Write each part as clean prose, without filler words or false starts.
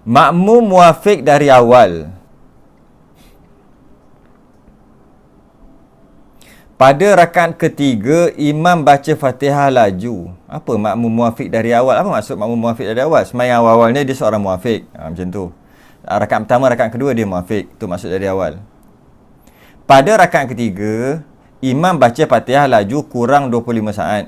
Makmum muafiq dari awal. Pada rakaat ketiga, imam baca Fatihah laju. Apa makmum muafiq dari awal? Apa maksud makmum muafiq dari awal? Semayang awal-awalnya dia seorang muafiq. Macam tu. Rakaat pertama, rakaat kedua dia muafiq. Itu maksud dari awal. Pada rakaat ketiga, imam baca Fatihah laju kurang 25 saat.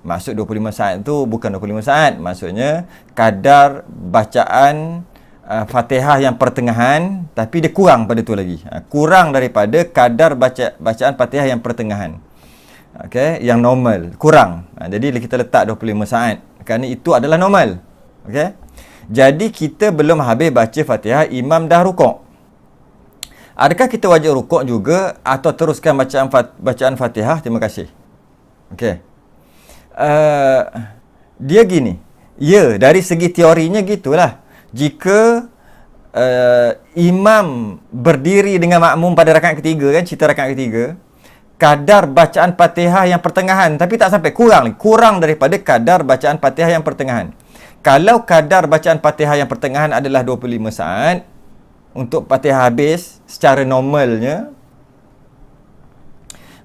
Maksud 25 saat tu bukan 25 saat. Maksudnya kadar bacaan Fatihah yang pertengahan, tapi dia kurang pada tu lagi. Kurang daripada kadar bacaan Fatihah yang pertengahan. Okey, yang normal, kurang. Jadi kita letak 25 saat kerana itu adalah normal. Okey. Jadi kita belum habis baca Fatihah, imam dah rukuk. Adakah kita wajib rukuk juga atau teruskan bacaan Fatihah? Terima kasih. Okey. Dia gini. Ya, dari segi teorinya gitulah. Jika imam berdiri dengan makmum pada rakaat ketiga, kan cerita rakaat ketiga, kadar bacaan Fatihah yang pertengahan, tapi tak sampai, kurang daripada kadar bacaan Fatihah yang pertengahan. Kalau kadar bacaan Fatihah yang pertengahan adalah 25 saat untuk Fatihah habis secara normalnya,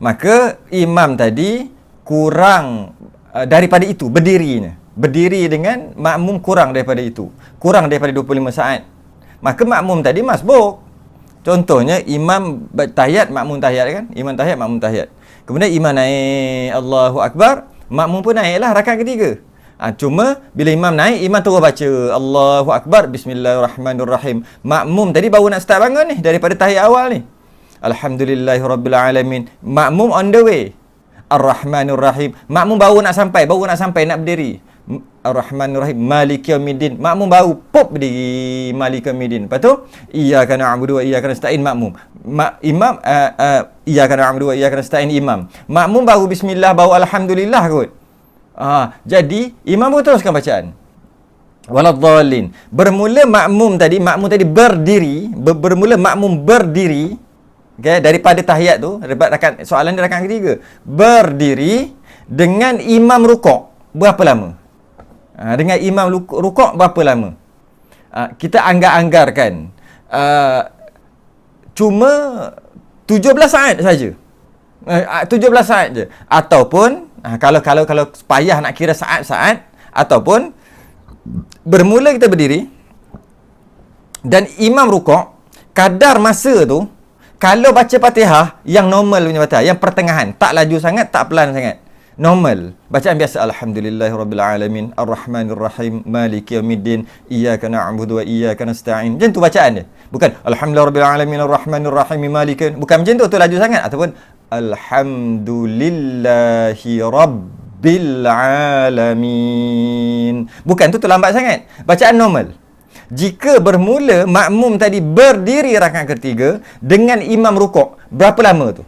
maka imam tadi kurang daripada itu berdirinya. Berdiri dengan makmum kurang daripada itu. Kurang daripada 25 saat. Maka makmum tadi masbuk. Contohnya imam tahiyat, makmum tahiyat kan? Imam tahiyat, makmum tahiyat. Kemudian imam naik Allahu Akbar, makmum pun naiklah rakaat ketiga. Cuma bila imam naik, imam terus baca Allahu Akbar, Bismillahirrahmanirrahim. Makmum tadi baru nak start bangun ni daripada tahiyat awal ni. Alhamdulillahirabbilalamin. Makmum on the way. Ar-Rahmanir-Rahim. Makmum baru nak sampai, nak berdiri. Ar-Rahmanir-Rahim. Maliki yaumiddin. Makmum baru pop berdiri. Maliki yaumiddin. Lepas tu, iyyaka na'budu wa iyyaka nasta'in makmum. Imam iyyaka na'budu wa iyyaka nasta'in imam. Makmum baru bismillah, baru alhamdulillah kot. Jadi imam pun teruskan bacaan. Waladhdallin. Bermula makmum tadi berdiri, bermula makmum berdiri. Okay, daripada tahiyat tu, soalan dia rakaat ketiga. Berdiri dengan imam rukuk berapa lama? Dengan imam rukuk berapa lama? Kita anggar-anggarkan. Cuma 17 saat saja. 17 saat je. Ataupun kalau payah nak kira saat-saat, ataupun bermula kita berdiri dan imam rukuk, kadar masa tu, kalau baca Fatihah yang normal punya Fatihah, yang pertengahan, tak laju sangat, tak pelan sangat, normal, bacaan biasa, Alhamdulillahirabbilalamin, Ar-Rahmanir-Rahim, Maliki yaumiddin, iyyaka na'budu wa iyyaka nasta'in. Macam tu bacaan dia. Bukan Alhamdulillahirabbilalamin, Ar-Rahmanir-Rahim, Maliki, bukan macam tu laju sangat, ataupun Alhamdulillahirabbilalamin. Bukan tu lambat sangat. Bacaan normal. Jika bermula makmum tadi berdiri rakaat ketiga dengan imam rukuk, berapa lama tu?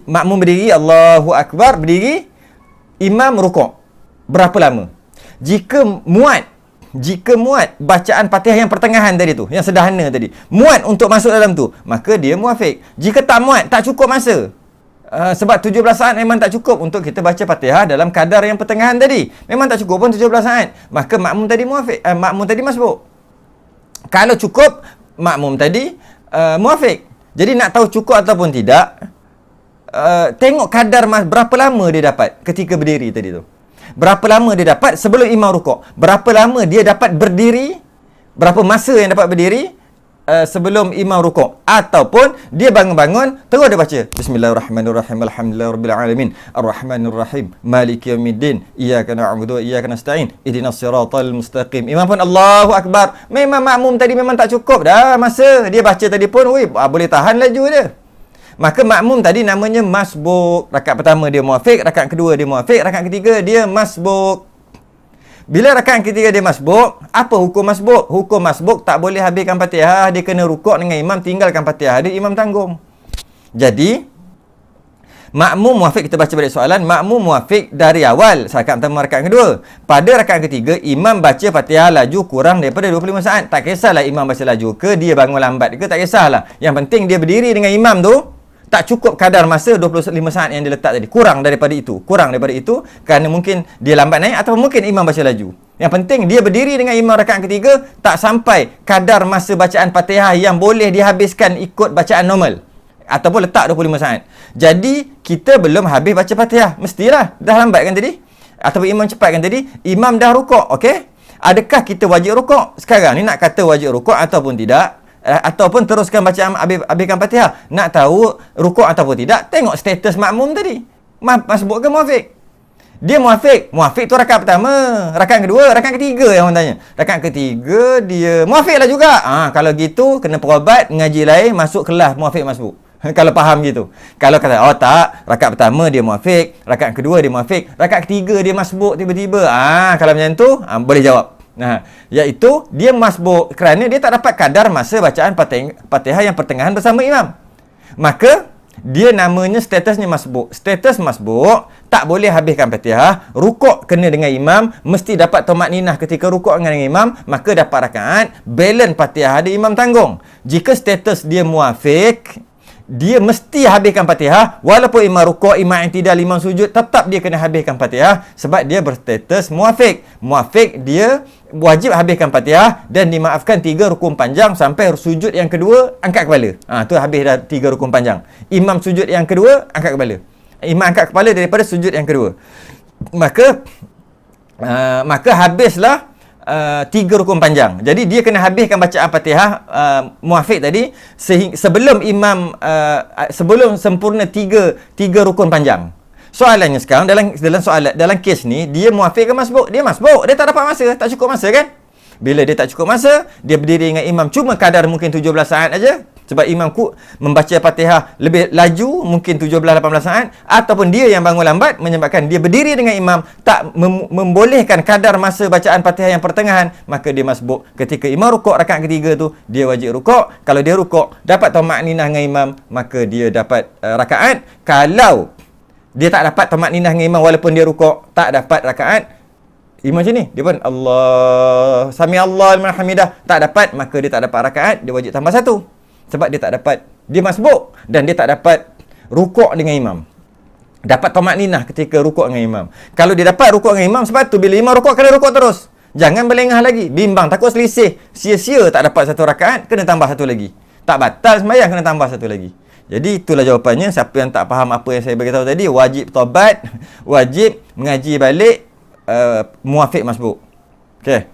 Makmum berdiri, Allahu Akbar, berdiri, imam rukuk. Berapa lama? Jika muat bacaan Fatihah yang pertengahan tadi tu, yang sederhana tadi, muat untuk masuk dalam tu, maka dia muafiq. Jika tak muat, tak cukup masa. Sebab 17 saat memang tak cukup untuk kita baca Fatihah dalam kadar yang pertengahan tadi. Memang tak cukup pun 17 saat. Maka makmum tadi muafiq, makmum tadi masbuk. Kalau cukup, makmum tadi muafiq. Jadi nak tahu cukup ataupun tidak, tengok kadar berapa lama dia dapat ketika berdiri tadi tu. Berapa lama dia dapat sebelum imam rukuk. Berapa lama dia dapat berdiri, berapa masa yang dapat berdiri sebelum imam rukuk, ataupun dia bangun-bangun terus dia baca Bismillahirrahmanirrahim, Alhamdulillahirabbilalamin, Ar-Rahmanir-Rahim, Maliki yaumiddin, iyyaka na'budu wa iyyaka nasta'in, ihdinas siratal mustaqim. Imam pun Allahu Akbar. Memang makmum tadi memang tak cukup dah masa dia baca tadi pun, boleh tahan laju dia. Maka makmum tadi namanya masbuk. Rakaat pertama dia muafiq, rakaat kedua dia muafiq, rakaat ketiga dia masbuk. Bila rakaat ketiga dia masbuk, apa hukum masbuk? Hukum masbuk tak boleh habiskan Fatihah, dia kena rukuk dengan imam, tinggalkan Fatihah dia, imam tanggung. Jadi makmum muafiq, kita baca balik soalan, makmum muafiq dari awal, rakaat pertama, rakaat kedua. Pada rakaat ketiga, imam baca Fatihah laju kurang daripada 25 saat. Tak kisahlah imam baca laju ke, dia bangun lambat ke, tak kisahlah. Yang penting dia berdiri dengan imam tu, tak cukup kadar masa 25 saat yang dia letak tadi. Kurang daripada itu kerana mungkin dia lambat naik atau mungkin imam baca laju. Yang penting dia berdiri dengan imam rakaat ketiga tak sampai kadar masa bacaan Fatihah yang boleh dihabiskan ikut bacaan normal ataupun letak 25 saat. Jadi kita belum habis baca Fatihah. Mestilah dah lambat kan tadi? Ataupun imam cepat kan tadi? Imam dah rukuk, okey? Adakah kita wajib rukuk? Sekarang ni nak kata wajib rukuk ataupun tidak? Ataupun teruskan bacaan habiskan Fatihah. Nak tahu rukuk ataupun tidak? Tengok status makmum tadi. Masbuk ke muafiq? Dia muafiq. Muafiq tu rakaat pertama. Rakaat kedua, rakaat ketiga yang orang tanya. Rakaat ketiga dia muafiq lah juga. Kalau gitu kena perobat, ngaji lain, masuk kelas muafiq masbuk. Kalau faham gitu. Kalau kata, oh tak, rakaat pertama dia muafiq, rakaat kedua dia muafiq, rakaat ketiga dia masbuk tiba-tiba. Kalau macam tu, boleh jawab. Iaitu dia masbuk kerana dia tak dapat kadar masa bacaan Fatihah yang pertengahan bersama imam. Maka dia namanya statusnya masbuk. Status masbuk tak boleh habiskan Fatihah, rukuk kena dengan imam, mesti dapat tumakninah ketika rukuk dengan imam, maka dapat rakaat, balance Fatihah ada imam tanggung. Jika status dia muafiq, dia mesti habiskan Fatihah walaupun imam rukuk, imam i'tidal, imam sujud, tetap dia kena habiskan Fatihah sebab dia berstatus muafiq. Muafiq dia wajib habiskan Fatihah dan dimaafkan 3 rukun panjang sampai sujud yang kedua angkat kepala. Tu habis dah 3 rukun panjang. Imam sujud yang kedua angkat kepala. Imam angkat kepala daripada sujud yang kedua. Maka habislah 3 rukun panjang. Jadi dia kena habiskan bacaan Fatihah muafiq tadi sebelum imam sebelum sempurna 3 rukun panjang. Soalannya sekarang dalam kes ni dia muafiq ke masbuk? Dia masbuk. Dia tak dapat masa, tak cukup masa kan? Bila dia tak cukup masa, dia berdiri dengan imam cuma kadar mungkin 17 saat aja. Sebab imam membaca Fatihah lebih laju, mungkin 17-18 saat, ataupun dia yang bangun lambat menyebabkan dia berdiri dengan imam tak membolehkan kadar masa bacaan Fatihah yang pertengahan, maka dia masbuk. Ketika imam rukuk rakaat ketiga tu, dia wajib rukuk. Kalau dia rukuk dapat tumakninah dengan imam, maka dia dapat rakaat. Kalau dia tak dapat tumakninah dengan imam walaupun dia rukuk, tak dapat rakaat, imam macam ni, dia pun Allah sami Allah liman hamidah, tak dapat, maka dia tak dapat rakaat, dia wajib tambah 1. Sebab dia tak dapat, dia masbuk dan dia tak dapat rukuk dengan imam. Dapat tumakninah ketika rukuk dengan imam. Kalau dia dapat rukuk dengan imam, sebab tu bila imam rukuk kena rukuk terus. Jangan berlengah lagi, bimbang, takut selisih, sia-sia tak dapat 1 rakaat, kena tambah 1 lagi. Tak batal sembahyang, kena tambah 1 lagi. Jadi itulah jawapannya. Siapa yang tak faham apa yang saya beritahu tadi, wajib taubat, wajib mengaji balik muafiq masbuk. Okey.